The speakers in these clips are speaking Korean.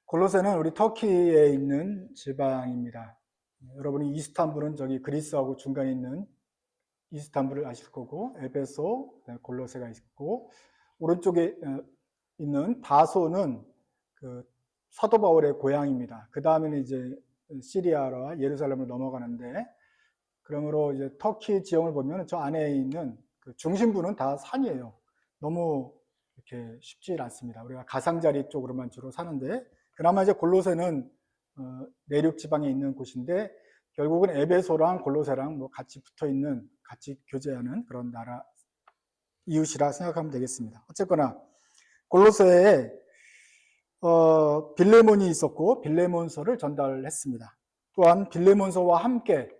골로새는 우리 터키에 있는 지방입니다. 여러분이 이스탄불은 저기 그리스하고 중간에 있는 이스탄불을 아실 거고, 에베소, 골로새가 있고, 오른쪽에 있는 다소는 그 사도 바울의 고향입니다. 그 다음에는 이제 시리아와 예루살렘으로 넘어가는데, 그러므로 이제 터키 지형을 보면 저 안에 있는 그 중심부는 다 산이에요. 너무 이렇게 쉽지 않습니다. 우리가 가상자리 쪽으로만 주로 사는데, 그나마 이제 골로새는 내륙 지방에 있는 곳인데, 결국은 에베소랑 골로새랑 뭐 같이 붙어 있는, 같이 교제하는 그런 나라 이웃이라 생각하면 되겠습니다. 어쨌거나 골로새에 빌레몬이 있었고 빌레몬서를 전달했습니다. 또한 빌레몬서와 함께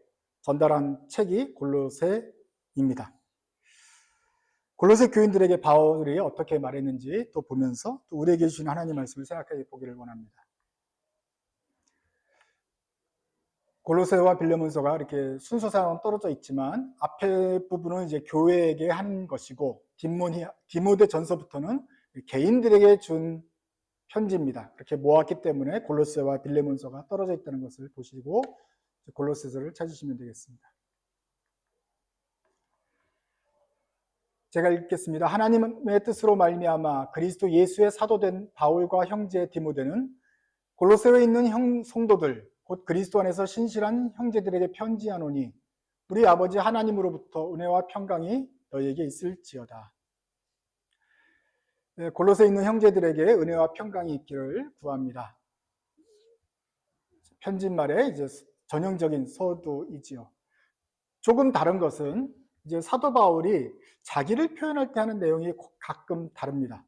전달한 책이 골로새입니다. 골로새 교인들에게 바울이 어떻게 말했는지 또 보면서 또 우리에게 주신 하나님 말씀을 생각해 보기를 원합니다. 골로새와 빌레몬서가 이렇게 순서상 떨어져 있지만 앞에 부분은 이제 교회에게 한 것이고 디모데 전서부터는 개인들에게 준 편지입니다. 이렇게 모았기 때문에 골로새와 빌레몬서가 떨어져 있다는 것을 보시고 골로새서를 찾으시면 되겠습니다. 제가 읽겠습니다. 하나님의 뜻으로 말미암아 그리스도 예수의 사도된 바울과 형제 디모데는 골로새에 있는 성도들 곧 그리스도 안에서 신실한 형제들에게 편지하노니 우리 아버지 하나님으로부터 은혜와 평강이 너희에게 있을지어다. 골로새에 있는 형제들에게 은혜와 평강이 있기를 구합니다. 편지말의 이제 전형적인 서두이지요. 조금 다른 것은 이제 사도 바울이 자기를 표현할 때 하는 내용이 가끔 다릅니다.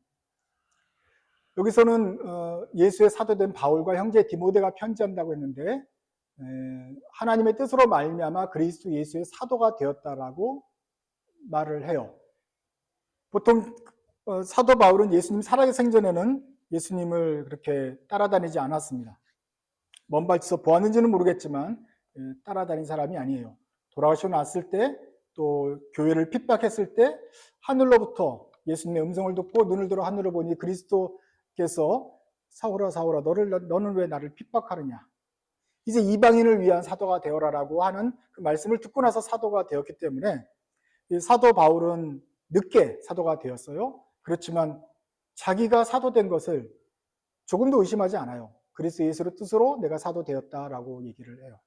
여기서는 예수의 사도된 바울과 형제 디모데가 편지한다고 했는데 하나님의 뜻으로 말미암아 그리스도 예수의 사도가 되었다라고 말을 해요. 보통 사도 바울은 예수님 살아계 생전에는 예수님을 그렇게 따라다니지 않았습니다. 먼 발치서 보았는지는 모르겠지만 따라다닌 사람이 아니에요. 돌아가시고 났을 때 또 교회를 핍박했을 때 하늘로부터 예수님의 음성을 듣고 눈을 들어 하늘을 보니 그리스도께서 사울아 사울아 너는 왜 나를 핍박하느냐, 이제 이방인을 위한 사도가 되어라라고 하는 그 말씀을 듣고 나서 사도가 되었기 때문에 사도 바울은 늦게 사도가 되었어요. 그렇지만 자기가 사도된 것을 조금도 의심하지 않아요. 그리스도 예수의 뜻으로 내가 사도 되었다라고 얘기를 해요.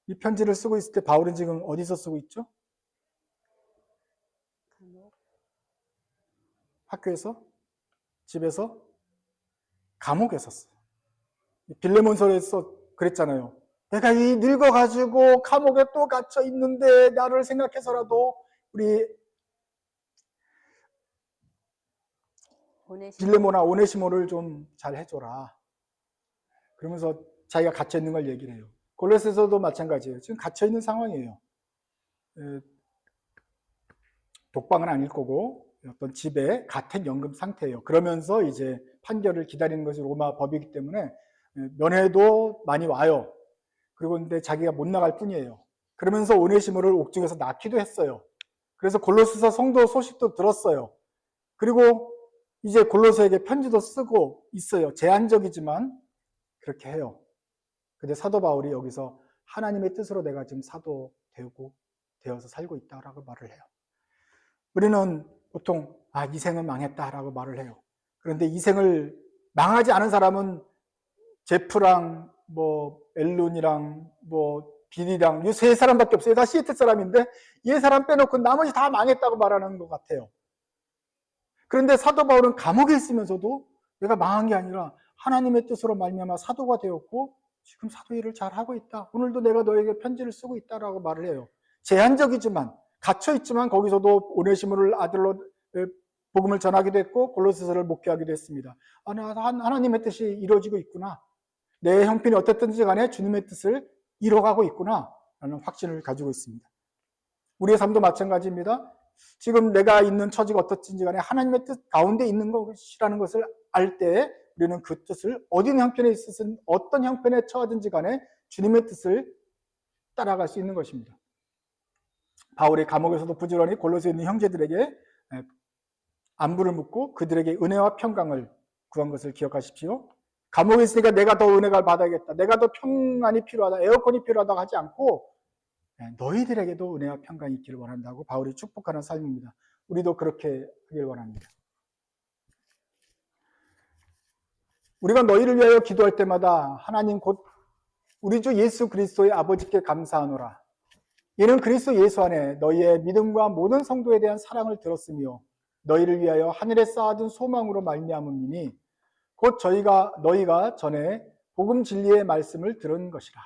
이 편지를 쓰고 있을 때 바울은 지금 어디서 쓰고 있죠? 학교에서? 집에서? 감옥에서 써요. 빌레몬서에서 그랬잖아요. 내가 이 늙어가지고 감옥에 또 갇혀 있는데 나를 생각해서라도 우리 빌레몬아 오네시모를 좀 잘 해줘라. 그러면서 자기가 갇혀 있는 걸 얘기를 해요. 골로새서도 마찬가지예요. 지금 갇혀 있는 상황이에요. 독방은 아닐 거고 어떤 집에 가택연금 상태예요. 그러면서 이제 판결을 기다리는 것이 로마 법이기 때문에 면회도 많이 와요. 그리고 근데 자기가 못 나갈 뿐이에요. 그러면서 오네시모를 옥중에서 낳기도 했어요. 그래서 골로새서 성도 소식도 들었어요. 그리고 이제 골로새에게 편지도 쓰고 있어요. 제한적이지만 그렇게 해요. 근데 사도 바울이 여기서 하나님의 뜻으로 내가 지금 사도 되어서 살고 있다라고 말을 해요. 우리는 보통 이 생은 망했다라고 말을 해요. 그런데 이 생을 망하지 않은 사람은 제프랑 뭐 엘론이랑 뭐 빌이랑 이 세 사람밖에 없어요. 다 시애틀 사람인데 이 사람 빼놓고 나머지 다 망했다고 말하는 것 같아요. 그런데 사도 바울은 감옥에 있으면서도 내가 망한 게 아니라 하나님의 뜻으로 말미암아 사도가 되었고 지금 사도 일을 잘하고 있다. 오늘도 내가 너에게 편지를 쓰고 있다라고 말을 해요. 제한적이지만 갇혀있지만 거기서도 오네시모를 아들로 복음을 전하기도 했고 골로새서를 목회하기도 했습니다. 하나님의 뜻이 이루어지고 있구나. 내 형편이 어떻든지 간에 주님의 뜻을 이뤄가고 있구나 라는 확신을 가지고 있습니다. 우리의 삶도 마찬가지입니다. 지금 내가 있는 처지가 어떻든지 간에 하나님의 뜻 가운데 있는 것이라는 것을 알 때 우리는 그 뜻을 어떤 형편에 있었든 어떤 형편에 처하든지 간에 주님의 뜻을 따라갈 수 있는 것입니다. 바울이 감옥에서도 부지런히 골로새에 있는 형제들에게 안부를 묻고 그들에게 은혜와 평강을 구한 것을 기억하십시오. 감옥에 있으니까 내가 더 은혜를 받아야겠다, 내가 더 평안이 필요하다, 에어컨이 필요하다고 하지 않고 너희들에게도 은혜와 평강이 있기를 원한다고 바울이 축복하는 삶입니다. 우리도 그렇게 하길 원합니다. 우리가 너희를 위하여 기도할 때마다 하나님 곧 우리 주 예수 그리스도의 아버지께 감사하노라. 이는 그리스도 예수 안에 너희의 믿음과 모든 성도에 대한 사랑을 들었으며 너희를 위하여 하늘에 쌓아둔 소망으로 말미암음이니 곧 너희가 전에 복음 진리의 말씀을 들은 것이라.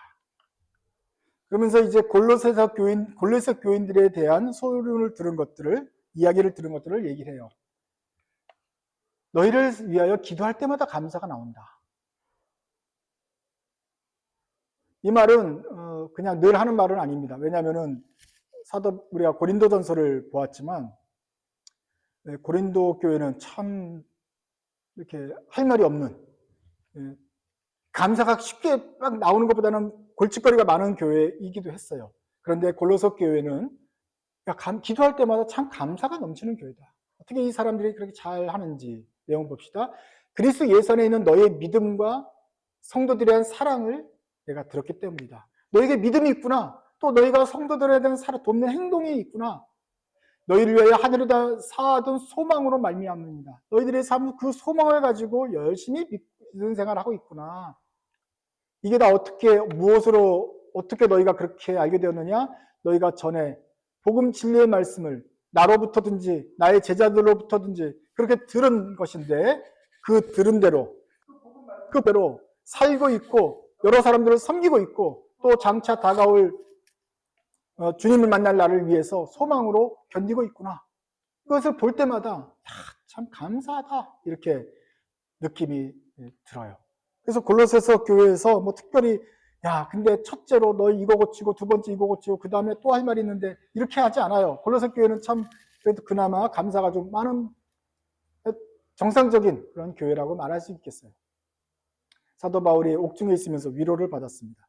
그러면서 이제 골로새 교인들에 대한 소문을 들은 것들을, 이야기를 들은 것들을 얘기를 해요. 너희를 위하여 기도할 때마다 감사가 나온다. 이 말은 그냥 늘 하는 말은 아닙니다. 왜냐하면은 우리가 고린도전서를 보았지만 고린도 교회는 참 이렇게 할 말이 없는, 감사가 쉽게 막 나오는 것보다는 골칫거리가 많은 교회이기도 했어요. 그런데 골로새 교회는 기도할 때마다 참 감사가 넘치는 교회다. 어떻게 이 사람들이 그렇게 잘 하는지 내용 봅시다. 그리스도 예수 안에 있는 너의 믿음과 성도들에 대한 사랑을 내가 들었기 때문이다. 너에게 믿음이 있구나. 또 너희가 성도들에 대한 돕는 행동이 있구나. 너희를 위하여 하늘에다 쌓아둔 소망으로 말미암는다. 너희들의 삶은 그 소망을 가지고 열심히 믿는 생활을 하고 있구나. 이게 다 어떻게 너희가 그렇게 알게 되었느냐? 너희가 전에 복음 진리의 말씀을 나로부터든지 나의 제자들로부터든지 그렇게 들은 것인데 그 들은 대로 살고 있고 여러 사람들을 섬기고 있고 또 장차 다가올 주님을 만날 날을 위해서 소망으로 견디고 있구나. 그것을 볼 때마다 참 감사하다 이렇게 느낌이 들어요. 그래서 골로새서 교회에서 특별히 근데 첫째로 너 이거 고치고 두 번째 이거 고치고 그 다음에 또 할 말이 있는데 이렇게 하지 않아요. 골로새 교회는 참 그래도 그나마 감사가 좀 많은 정상적인 그런 교회라고 말할 수 있겠어요. 사도 바울이 옥중에 있으면서 위로를 받았습니다.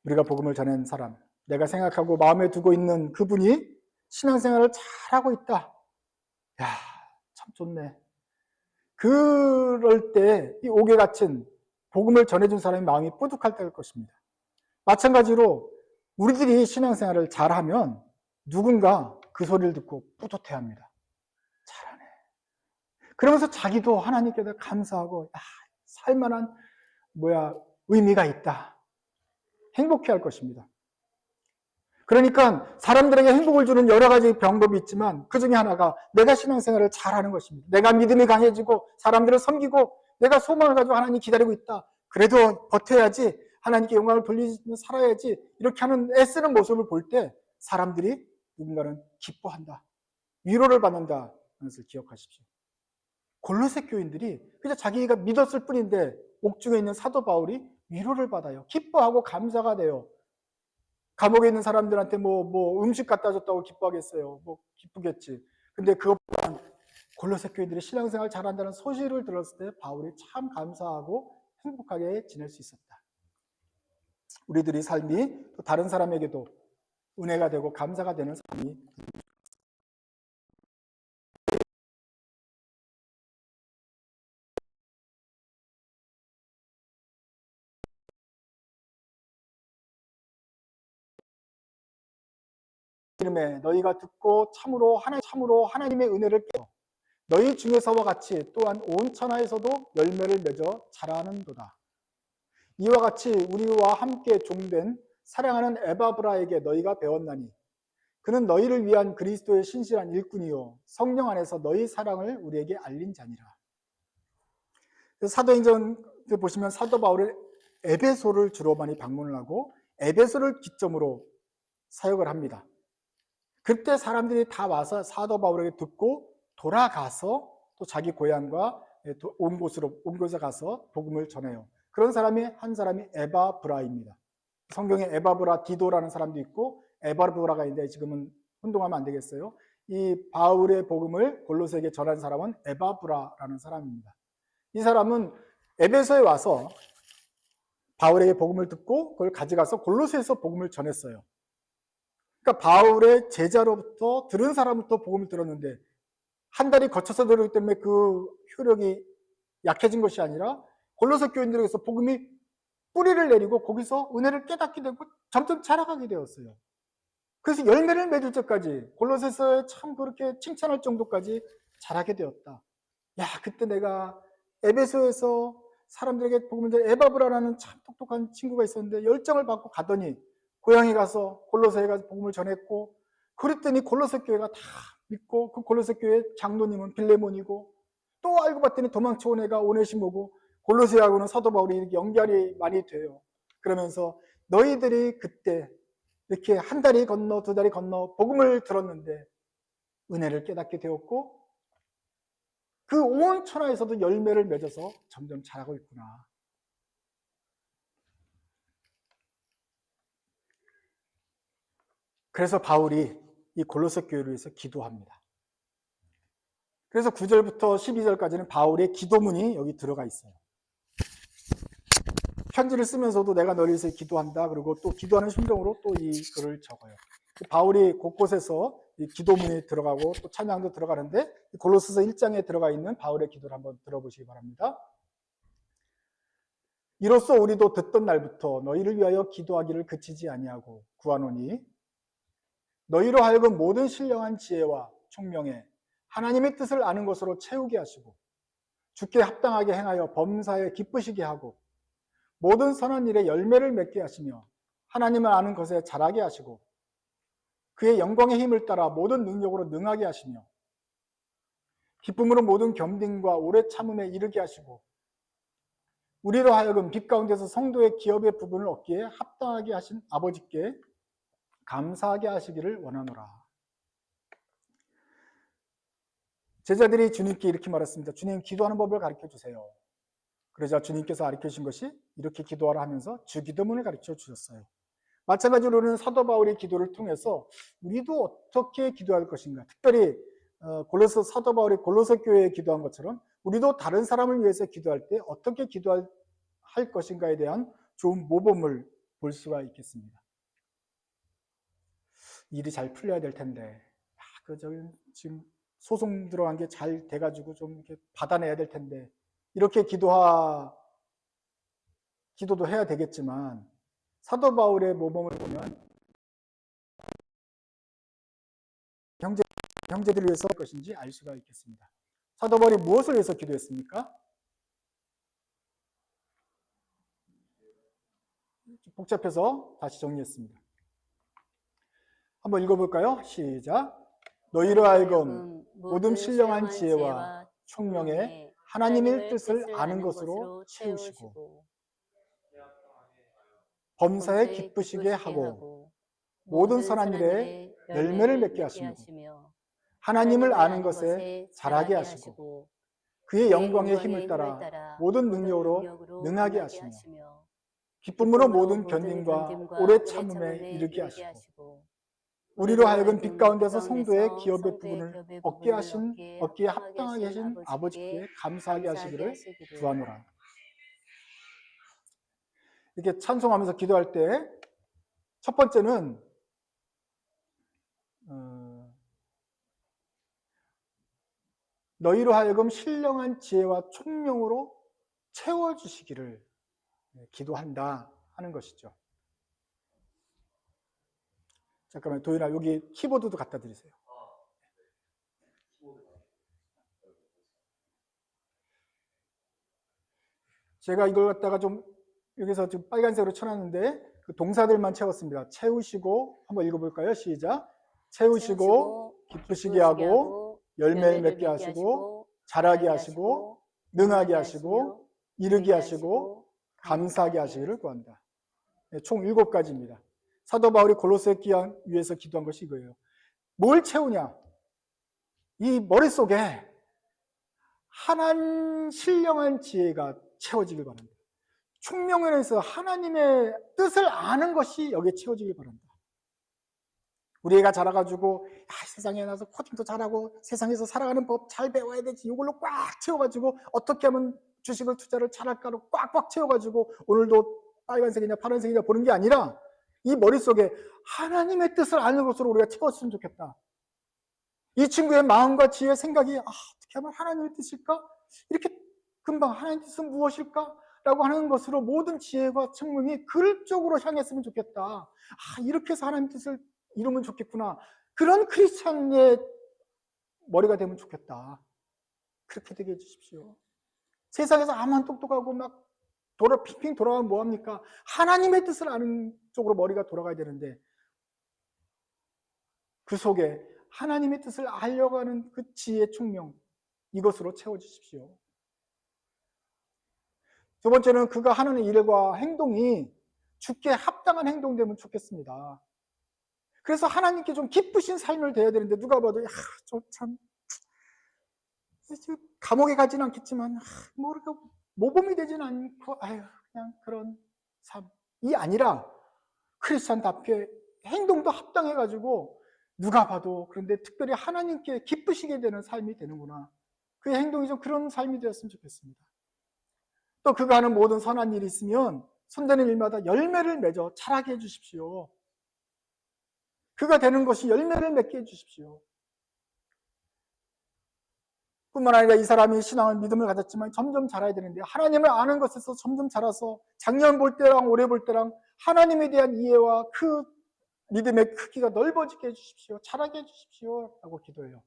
우리가 복음을 전한 사람, 내가 생각하고 마음에 두고 있는 그분이 신앙생활을 잘하고 있다. 참 좋네. 그럴 때 이 옥에 갇힌 복음을 전해준 사람의 마음이 뿌듯할 때일 것입니다. 마찬가지로 우리들이 신앙생활을 잘하면 누군가 그 소리를 듣고 뿌듯해합니다. 잘하네. 그러면서 자기도 하나님께 감사하고 살만한 의미가 있다. 행복해할 것입니다. 그러니까 사람들에게 행복을 주는 여러 가지 방법이 있지만 그 중에 하나가 내가 신앙생활을 잘하는 것입니다. 내가 믿음이 강해지고 사람들을 섬기고 내가 소망을 가지고 하나님 기다리고 있다. 그래도 버텨야지, 하나님께 영광을 돌리며 살아야지, 이렇게 하는 애쓰는 모습을 볼 때 사람들이 누군가는 기뻐한다, 위로를 받는다는 것을 기억하십시오. 골로새 교인들이 그냥 자기가 믿었을 뿐인데 옥중에 있는 사도 바울이 위로를 받아요. 기뻐하고 감사가 돼요. 감옥에 있는 사람들한테 음식 갖다 줬다고 기뻐하겠어요. 기쁘겠지. 근데 그것보다 골로새 교인들이 신앙생활 잘한다는 소식을 들었을 때 바울이 참 감사하고 행복하게 지낼 수 있었다. 우리들의 삶이 또 다른 사람에게도 은혜가 되고 감사가 되는 삶이 이름에 너희가 듣고 참으로 하나님의 은혜를 깨어 너희 중에서와 같이 또한 온 천하에서도 열매를 맺어 자라는도다. 이와 같이 우리와 함께 종된 사랑하는 에바브라에게 너희가 배웠나니 그는 너희를 위한 그리스도의 신실한 일꾼이요 성령 안에서 너희 사랑을 우리에게 알린 자니라. 사도행전을 보시면 사도 바울은 에베소를 주로 많이 방문을 하고 에베소를 기점으로 사역을 합니다. 그때 사람들이 다 와서 사도 바울에게 듣고 돌아가서 또 자기 고향과 온 곳에 가서 복음을 전해요. 그런 사람이 한 사람이 에바브라입니다. 성경에 에바브라 디도라는 사람도 있고 에바브라가 있는데 지금은 혼동하면 안 되겠어요. 이 바울의 복음을 골로새에게 전한 사람은 에바브라라는 사람입니다. 이 사람은 에베소에 와서 바울에게 복음을 듣고 그걸 가져가서 골로새에서 복음을 전했어요. 그러니까 바울의 제자로부터 들은 사람부터 복음을 들었는데 한 달이 거쳐서 들어오기 때문에 그 효력이 약해진 것이 아니라 골로새 교인들에게서 복음이 뿌리를 내리고 거기서 은혜를 깨닫게 되고 점점 자라가게 되었어요. 그래서 열매를 맺을 때까지 골로새서에 참 그렇게 칭찬할 정도까지 자라게 되었다. 야, 그때 내가 에베소에서 사람들에게 복음을 전해 에바브라라는 참 똑똑한 친구가 있었는데 열정을 받고 가더니 고향에 가서 골로새에 가서 복음을 전했고, 그랬더니 골로새 교회가 다 믿고, 그 골로새 교회 장로님은 빌레몬이고, 또 알고 봤더니 도망쳐 온 애가 오네시모고, 골로새하고는 사도 바울이 이렇게 연결이 많이 돼요. 그러면서 너희들이 그때 이렇게 한 달이 건너 두 달이 건너 복음을 들었는데 은혜를 깨닫게 되었고, 그 온 천하에서도 열매를 맺어서 점점 자라고 있구나. 그래서 바울이 이 골로새 교회를 위해서 기도합니다. 그래서 9절부터 12절까지는 바울의 기도문이 여기 들어가 있어요. 편지를 쓰면서도 내가 너를 위해서 기도한다. 그리고 또 기도하는 심정으로 또 이 글을 적어요. 바울이 곳곳에서 이 기도문이 들어가고 또 찬양도 들어가는데, 골로새서 1장에 들어가 있는 바울의 기도를 한번 들어보시기 바랍니다. 이로써 우리도 듣던 날부터 너희를 위하여 기도하기를 그치지 아니하고 구하노니 너희로 하여금 모든 신령한 지혜와 총명에 하나님의 뜻을 아는 것으로 채우게 하시고 주께 합당하게 행하여 범사에 기쁘시게 하고 모든 선한 일에 열매를 맺게 하시며 하나님을 아는 것에 자라게 하시고 그의 영광의 힘을 따라 모든 능력으로 능하게 하시며 기쁨으로 모든 겸딩과 오래 참음에 이르게 하시고 우리로 하여금 빛 가운데서 성도의 기업의 부분을 얻기에 합당하게 하신 아버지께 감사하게 하시기를 원하노라. 제자들이 주님께 이렇게 말했습니다. 주님, 기도하는 법을 가르쳐 주세요. 그러자 주님께서 가르쳐 주신 것이 이렇게 기도하라 하면서 주기도문을 가르쳐 주셨어요. 마찬가지로는 사도 바울의 기도를 통해서 우리도 어떻게 기도할 것인가, 특별히 사도 바울이 골로새 교회에 기도한 것처럼 우리도 다른 사람을 위해서 기도할 때 어떻게 기도할 것인가에 대한 좋은 모범을 볼 수가 있겠습니다. 일이 잘 풀려야 될 텐데, 지금 소송 들어간 게 잘 돼가지고 좀 이렇게 받아내야 될 텐데, 이렇게 기도도 해야 되겠지만, 사도 바울의 모범을 보면 형제들을 위해서 할 것인지 알 수가 있겠습니다. 사도 바울이 무엇을 위해서 기도했습니까? 복잡해서 다시 정리했습니다. 한번 읽어볼까요? 시작. 너희로 하여금 모든 신령한 지혜와 총명에 하나님의 뜻을 아는 것으로 채우시고 범사에 기쁘시게 하고 모든 선한 일에 열매를 맺게 하시며 하나님을 아는 것에 자라게 하시고 그의 영광의 힘을 따라 모든 능력으로 능하게 하시며 기쁨으로 모든 견딘과 오래 참음에 이르게 하시고 우리로 하여금 빛 가운데서 성도의 기업의 부분을 얻기에 합당하게 하신 아버지께 감사하게 하시기를 구하노라. 이렇게 찬송하면서 기도할 때 첫 번째는 너희로 하여금 신령한 지혜와 총명으로 채워주시기를 기도한다 하는 것이죠. 잠깐만, 도윤아, 여기 키보드도 갖다 드리세요. 제가 이걸 갖다가 좀 여기서 지금 빨간색으로 쳐놨는데 그 동사들만 채웠습니다. 채우시고 한번 읽어볼까요? 시작. 채우시고 기쁘시게 하고 열매를 맺게 하시고 자라게 하시고 능하게 하시고 이르게 하시고 감사하게 하시기를 구한다. 총 7가지입니다. 사도 바울이 골로새 위해서 기도한 것이 이거예요. 뭘 채우냐? 이 머릿속에 신령한 지혜가 채워지길 바랍니다. 총명에서 하나님의 뜻을 아는 것이 여기에 채워지길 바랍니다. 우리 애가 자라가지고 세상에 나서 코딩도 잘하고 세상에서 살아가는 법 잘 배워야 되지, 이걸로 꽉 채워가지고 어떻게 하면 주식을 투자를 잘할까로 꽉꽉 채워가지고 오늘도 빨간색이냐 파란색이냐 보는 게 아니라 이 머릿속에 하나님의 뜻을 아는 것으로 우리가 채웠으면 좋겠다. 이 친구의 마음과 지혜, 생각이 어떻게 하면 하나님의 뜻일까? 이렇게 금방 하나님의 뜻은 무엇일까? 라고 하는 것으로 모든 지혜와 청명이 그쪽으로 향했으면 좋겠다. 이렇게 해서 하나님의 뜻을 이루면 좋겠구나. 그런 크리스찬의 머리가 되면 좋겠다. 그렇게 되게 해주십시오. 세상에서 아무만 똑똑하고 막 핑핑 돌아가면 뭐합니까? 하나님의 뜻을 아는 쪽으로 머리가 돌아가야 되는데 그 속에 하나님의 뜻을 알려고 하는 그 지혜, 총명, 이것으로 채워주십시오. 두 번째는 그가 하는 일과 행동이 주께 합당한 행동되면 좋겠습니다. 그래서 하나님께 좀 기쁘신 삶을 돼야 되는데 누가 봐도 저 참 감옥에 가지는 않겠지만 모르고 모범이 되지는 않고 그냥 그런 삶이 아니라 크리스찬답게 행동도 합당해가지고 누가 봐도 그런데 특별히 하나님께 기쁘시게 되는 삶이 되는구나. 그의 행동이 좀 그런 삶이 되었으면 좋겠습니다. 또 그가 하는 모든 선한 일이 있으면 손대는 일마다 열매를 맺어 자라게 해주십시오. 그가 되는 것이 열매를 맺게 해주십시오. 뿐만 아니라 이 사람이 신앙을 믿음을 가졌지만 점점 자라야 되는데 하나님을 아는 것에서 점점 자라서 작년 볼 때랑 올해 볼 때랑 하나님에 대한 이해와 그 믿음의 크기가 넓어지게 해주십시오. 자라게 해주십시오. 라고 기도해요.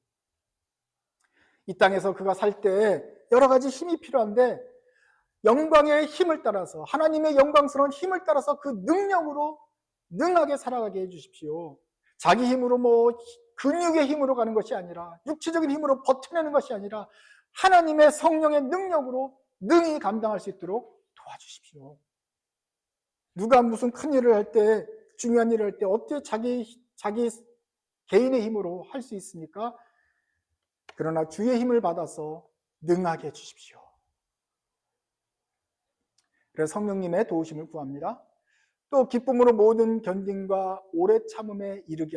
이 땅에서 그가 살 때 여러 가지 힘이 필요한데 영광의 힘을 따라서 하나님의 영광스러운 힘을 따라서 그 능력으로 능하게 살아가게 해주십시오. 자기 힘으로 근육의 힘으로 가는 것이 아니라 육체적인 힘으로 버텨내는 것이 아니라 하나님의 성령의 능력으로 능히 감당할 수 있도록 도와주십시오. 누가 무슨 큰 일을 할 때, 중요한 일을 할 때 어떻게 자기 개인의 힘으로 할 수 있습니까? 그러나 주의 힘을 받아서 능하게 해주십시오. 그래서 성령님의 도우심을 구합니다. 또 기쁨으로 모든 견딘과 오래 참음에 이르게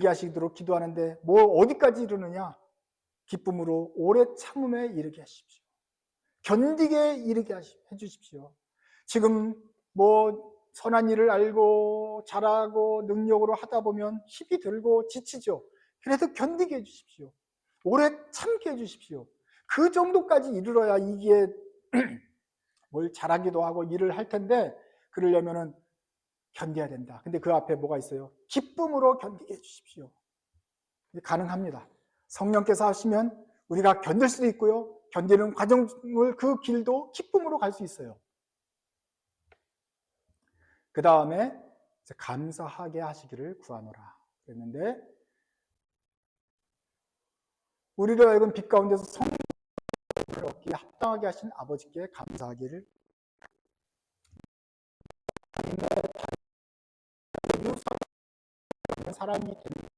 하시도록 기도하는데 어디까지 이르느냐? 기쁨으로 오래 참음에 이르게 하십시오. 견디게 이르게 해주십시오. 지금 선한 일을 알고 잘하고 능력으로 하다 보면 힘이 들고 지치죠. 그래도 견디게 해주십시오. 오래 참게 해주십시오. 그 정도까지 이르러야 이게 뭘 잘하기도 하고 일을 할 텐데 그러려면은 견뎌야 된다. 근데 그 앞에 뭐가 있어요? 기쁨으로 견디게 해주십시오. 가능합니다. 성령께서 하시면 우리가 견딜 수도 있고요. 견디는 과정을 그 길도 기쁨으로 갈 수 있어요. 그 다음에 감사하게 하시기를 구하노라 그랬는데 우리를 하여금 빛 가운데서 성령을 얻기에 합당하게 하신 아버지께 감사하기를 사람이 되는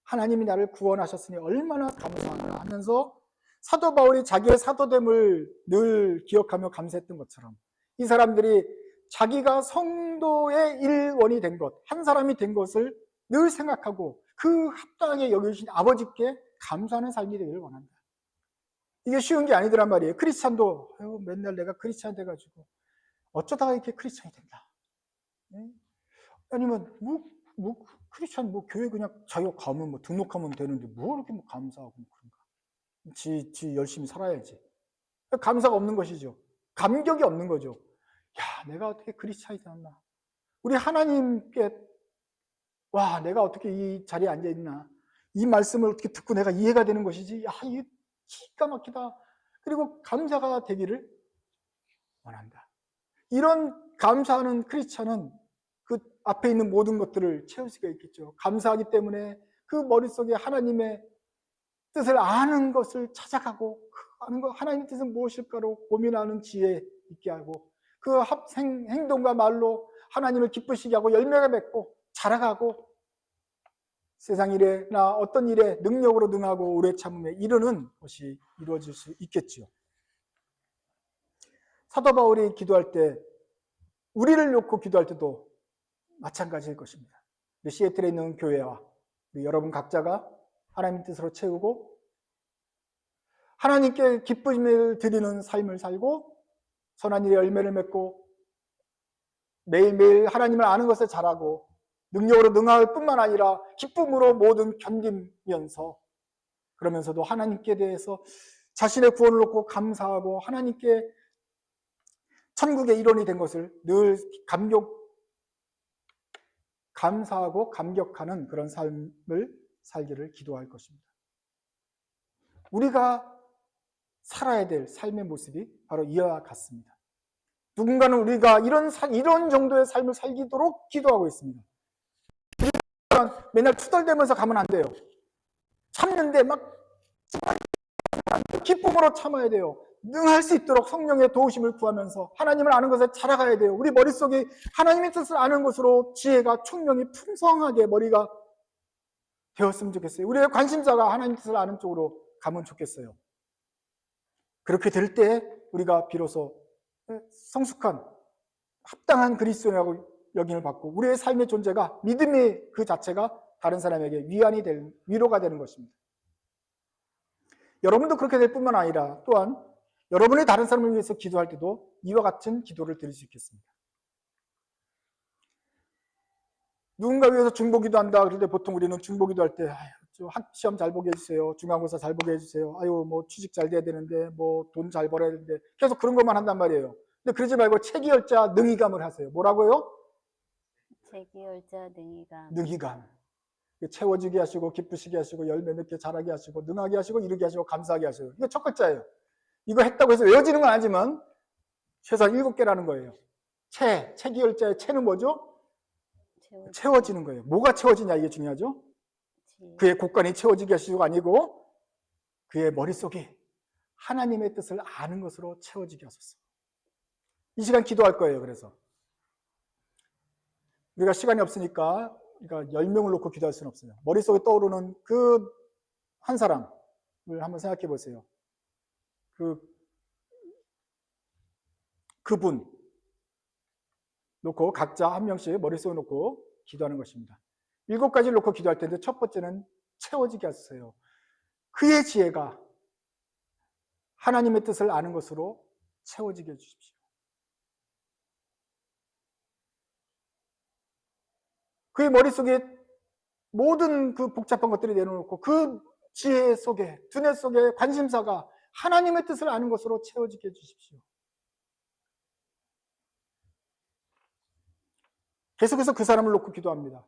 하나님이 나를 구원하셨으니 얼마나 감사하나 하면서 사도 바울이 자기의 사도됨을 늘 기억하며 감사했던 것처럼 이 사람들이 자기가 성도의 일원이 된 것, 한 사람이 된 것을 늘 생각하고 그 합당하게 여겨주신 아버지께 감사하는 삶이 되기를 원한다. 이게 쉬운 게 아니더란 말이에요. 크리스찬도 맨날 내가 크리스찬 돼가지고 어쩌다가 이렇게 크리스찬이 된다. 아니면 크리스찬 교회 그냥 자기가 가면 등록하면 되는데 이렇게 감사하고 그런가? 지 열심히 살아야지. 감사가 없는 것이죠. 감격이 없는 거죠. 내가 어떻게 크리스찬이 되었나? 우리 하나님께 내가 어떻게 이 자리에 앉아 있나? 이 말씀을 어떻게 듣고 내가 이해가 되는 것이지? 이게 기가 막히다. 그리고 감사가 되기를 원한다. 이런 감사하는 크리스찬은 그 앞에 있는 모든 것들을 채울 수가 있겠죠. 감사하기 때문에 그 머릿속에 하나님의 뜻을 아는 것을 찾아가고 하나님의 뜻은 무엇일까로 고민하는 지혜 있게 하고 그 행동과 말로 하나님을 기쁘시게 하고 열매가 맺고 자라가고 세상 일에나 어떤 일에 능력으로 능하고 오래 참음에 이르는 것이 이루어질 수 있겠지요. 사도 바울이 기도할 때 우리를 놓고 기도할 때도 마찬가지일 것입니다. 시애틀에 있는 교회와 여러분 각자가 하나님의 뜻으로 채우고 하나님께 기쁨을 드리는 삶을 살고 선한 일에 열매를 맺고 매일매일 하나님을 아는 것에 잘하고 능력으로 능할 뿐만 아니라 기쁨으로 모든 견디면서, 그러면서도 하나님께 대해서 자신의 구원을 놓고 감사하고 하나님께 천국의 일원이 된 것을 늘 감사하고 감격하는 그런 삶을 살기를 기도할 것입니다. 우리가 살아야 될 삶의 모습이 바로 이와 같습니다. 누군가는 우리가 이런 정도의 삶을 살기도록 기도하고 있습니다. 맨날 투덜대면서 가면 안 돼요. 참는데 막 기쁨으로 참아야 돼요. 능할 수 있도록 성령의 도우심을 구하면서 하나님을 아는 것에 자라가야 돼요. 우리 머릿속에 하나님의 뜻을 아는 것으로 지혜가 총명이 풍성하게 머리가 되었으면 좋겠어요. 우리의 관심사가 하나님 뜻을 아는 쪽으로 가면 좋겠어요. 그렇게 될 때 우리가 비로소 성숙한 합당한 그리스도인이라고 여김을 받고 우리의 삶의 존재가, 믿음의 그 자체가 다른 사람에게 위로가 되는 것입니다. 여러분도 그렇게 될 뿐만 아니라 또한 여러분이 다른 사람을 위해서 기도할 때도 이와 같은 기도를 드릴 수 있겠습니다. 누군가 위해서 중보기도 한다 그럴 때 보통 우리는 중보기도 할 때 시험 잘 보게 해주세요, 중간고사 잘 보게 해주세요, 뭐 취직 잘 돼야 되는데 뭐 돈 잘 벌어야 되는데 계속 그런 것만 한단 말이에요. 근데 그러지 말고 체기열자 능이감을 하세요. 뭐라고요? 체기열자 능이감. 능이감. 채워지게 하시고 기쁘시게 하시고 열매 맺게 자라게 하시고 능하게 하시고 이루게 하시고 감사하게 하시고. 이게 첫 글자예요. 이거 했다고 해서 외워지는 건 아니지만 최소한 7개라는 거예요. 체기열자의 체는 뭐죠? 채워지는 거예요. 뭐가 채워지냐, 이게 중요하죠. 그의 곳간이 채워지게 하시고 아니고 그의 머릿속에 하나님의 뜻을 아는 것으로 채워지게 하소서. 이 시간 기도할 거예요. 그래서 우리가 시간이 없으니까 그러니까 10명을 놓고 기도할 수는 없어요. 머릿속에 떠오르는 그 한 사람을 한번 생각해 보세요. 그분 놓고 각자 한 명씩 머릿속에 놓고 기도하는 것입니다. 7가지를 놓고 기도할 텐데 첫 번째는 채워지게 하세요. 그의 지혜가 하나님의 뜻을 아는 것으로 채워지게 해주십시오. 그의 머릿속에 모든 그 복잡한 것들이 내려놓고 그 지혜 속에, 두뇌 속에 관심사가 하나님의 뜻을 아는 것으로 채워지게 해주십시오. 계속해서 그 사람을 놓고 기도합니다.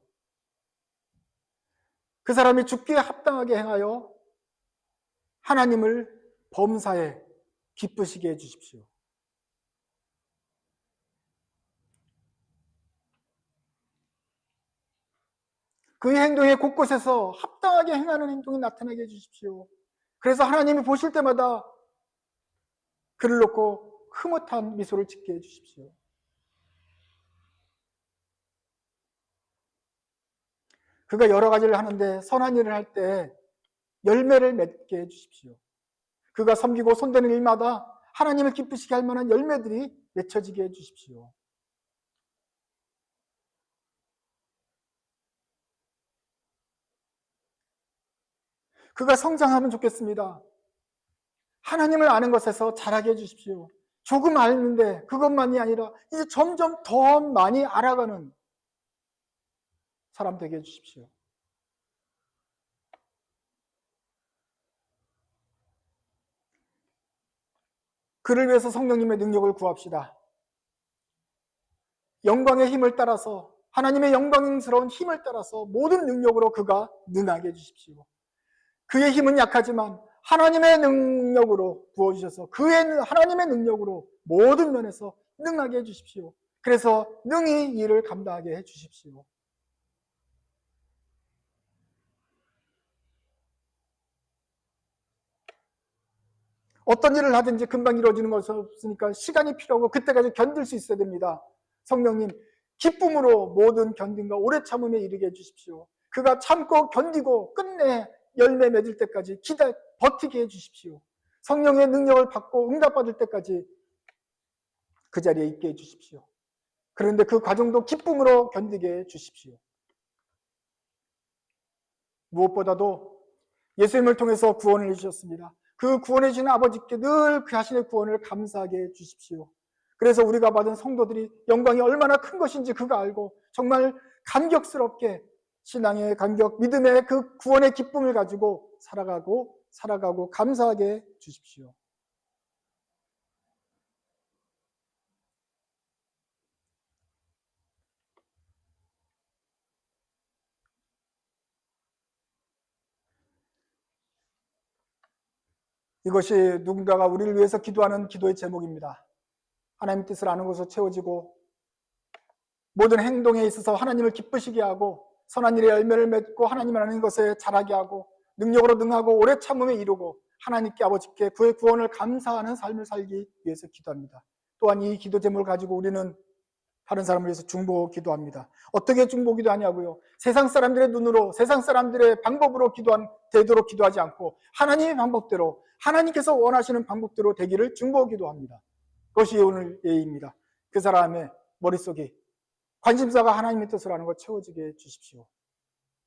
그 사람이 죽기에 합당하게 행하여 하나님을 범사에 기쁘시게 해주십시오. 그의 행동에 곳곳에서 합당하게 행하는 행동이 나타나게 해주십시오. 그래서 하나님이 보실 때마다 그를 놓고 흐뭇한 미소를 짓게 해주십시오. 그가 여러 가지를 하는데 선한 일을 할 때 열매를 맺게 해주십시오. 그가 섬기고 손대는 일마다 하나님을 기쁘시게 할 만한 열매들이 맺혀지게 해주십시오. 그가 성장하면 좋겠습니다. 하나님을 아는 것에서 자라게 해주십시오. 조금 알는데 그것만이 아니라 이제 점점 더 많이 알아가는 사람 되게 해주십시오. 그를 위해서 성령님의 능력을 구합시다. 영광의 힘을 따라서, 하나님의 영광스러운 힘을 따라서 모든 능력으로 그가 능하게 해주십시오. 그의 힘은 약하지만 하나님의 능력으로 부어주셔서 하나님의 능력으로 모든 면에서 능하게 해주십시오. 그래서 능히 일을 감당하게 해주십시오. 어떤 일을 하든지 금방 이루어지는 것은 없으니까 시간이 필요하고 그때까지 견딜 수 있어야 됩니다. 성령님, 기쁨으로 모든 견딘과 오래 참음에 이르게 해주십시오. 그가 참고 견디고 끝내 열매 맺을 때까지 버티게 해주십시오. 성령의 능력을 받고 응답받을 때까지 그 자리에 있게 해주십시오. 그런데 그 과정도 기쁨으로 견디게 해주십시오. 무엇보다도 예수님을 통해서 구원을 해주셨습니다. 그 구원해 주신 아버지께 늘 그 자신의 구원을 감사하게 해주십시오. 그래서 우리가 받은 성도들이 영광이 얼마나 큰 것인지 그가 알고 정말 감격스럽게 신앙의 감격, 믿음의 그 구원의 기쁨을 가지고 살아가고 감사하게 주십시오. 이것이 누군가가 우리를 위해서 기도하는 기도의 제목입니다. 하나님의 뜻을 아는 것으로 채워지고 모든 행동에 있어서 하나님을 기쁘시게 하고 선한 일의 열매를 맺고 하나님을 아는 것에 자라게 하고 능력으로 능하고 오래 참음에 이루고 하나님께 아버지께 그의 구원을 감사하는 삶을 살기 위해서 기도합니다. 또한 이 기도 제목을 가지고 우리는 다른 사람을 위해서 중보 기도합니다. 어떻게 중보 기도하냐고요? 세상 사람들의 눈으로 세상 사람들의 방법으로 되도록 기도하지 않고 하나님의 방법대로 하나님께서 원하시는 방법대로 되기를 중보 기도합니다. 그것이 오늘 예의입니다. 그 사람의 머릿속에 관심사가 하나님의 뜻을 아는 것 채워지게 해주십시오.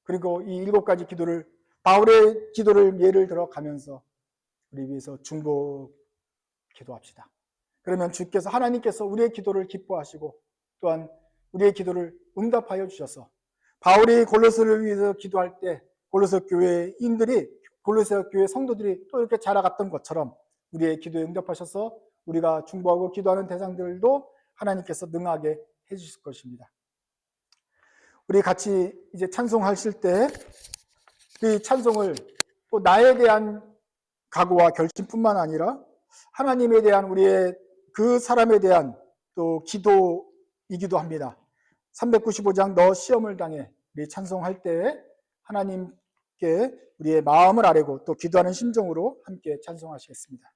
그리고 이 7가지 기도를 바울의 기도를 예를 들어 가면서 우리 위해서 중보 기도합시다. 그러면 주께서 하나님께서 우리의 기도를 기뻐하시고 또한 우리의 기도를 응답하여 주셔서 바울이 골로새를 위해서 기도할 때 골로새 교회인들이 골로새 교회 성도들이 또 이렇게 자라갔던 것처럼 우리의 기도에 응답하셔서 우리가 중보하고 기도하는 대상들도 하나님께서 능하게 해주실 것입니다. 우리 같이 이제 찬송하실 때 그 찬송을 또 나에 대한 각오와 결심뿐만 아니라 하나님에 대한 우리의 그 사람에 대한 또 기도이기도 합니다. 395장 너 시험을 당해 우리 찬송할 때 하나님께 우리의 마음을 아뢰고 또 기도하는 심정으로 함께 찬송하시겠습니다.